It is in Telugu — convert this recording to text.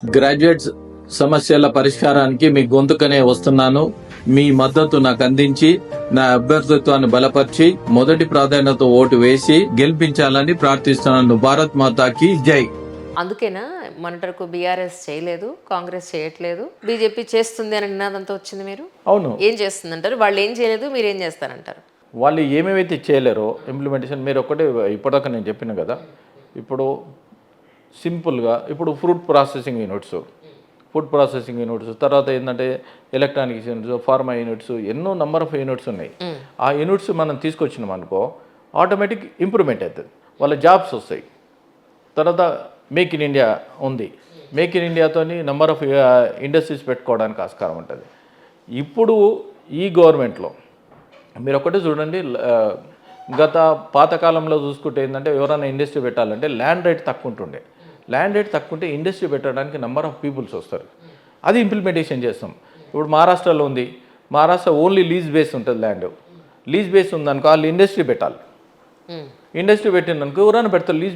గ్రాడ్యుయేట్స్ సమస్యల పరిష్కారానికి మీ గొంతుకనే వస్తున్నాను. మీ మద్దతు నాకు అందించి నా అభ్యర్థిత్వాన్ని బలపరిచి మొదటి ప్రాధాన్యత ఓటు వేసి గెలిపించాలని ప్రార్థిస్తున్నాను. భారత్ మాతాకి జై. అందుకేనా మొన్నటరకు బీఆర్ఎస్ చేయలేదు, కాంగ్రెస్ చేయట్లేదు, బీజేపీ చేస్తుంది అనే నినాదంతో వచ్చింది. మీరు అవును, ఏం చేస్తుందంటారు? వాళ్ళు ఏం చేయలేదు, మీరు ఏం చేస్తారంటారు? వాళ్ళు ఏమేమైతే చేయలేరో ఇంప్లిమెంటేషన్ మీరు ఒక్కటే ఇప్పటిదాకా నేను చెప్పిన కదా. ఇప్పుడు సింపుల్గా ఇప్పుడు ఫుడ్ ప్రాసెసింగ్ యూనిట్స్ తర్వాత ఏంటంటే ఎలక్ట్రానిక్స్ యూనిట్స్, ఫార్మా యూనిట్స్, ఎన్నో నంబర్ ఆఫ్ యూనిట్స్ ఉన్నాయి. ఆ యూనిట్స్ మనం తీసుకొచ్చినాం అనుకో ఆటోమేటిక్ ఇంప్రూవ్మెంట్ అవుతుంది, వాళ్ళ జాబ్స్ వస్తాయి. తర్వాత మేక్ ఇన్ ఇండియా ఉంది, మేక్ ఇన్ ఇండియాతో నెంబర్ ఆఫ్ ఇండస్ట్రీస్ పెట్టుకోవడానికి ఆస్కారం ఉంటుంది. ఇప్పుడు ఈ గవర్నమెంట్లో మీరు ఒకటే చూడండి, గత పాతకాలంలో చూసుకుంటే ఏంటంటే ఎవరైనా ఇండస్ట్రీ పెట్టాలంటే ల్యాండ్ రేట్ తక్కువ ఉంటుండే. ల్యాండ్ రేట్ తక్కువ ఉంటే ఇండస్ట్రీ పెట్టడానికి నెంబర్ ఆఫ్ పీపుల్స్ వస్తారు. అది ఇంప్లిమెంటేషన్ చేస్తాం. ఇప్పుడు మహారాష్ట్రలో ఉంది, మహారాష్ట్ర ఓన్లీ లీజ్ బేస్ ఉంటుంది. ల్యాండ్ లీజ్ బేస్ ఉందనుకో వాళ్ళు ఇండస్ట్రీ పెట్టాలి. ఇండస్ట్రీ పెట్టిందనుకో ఎవరైనా పెడతారు. లీజ్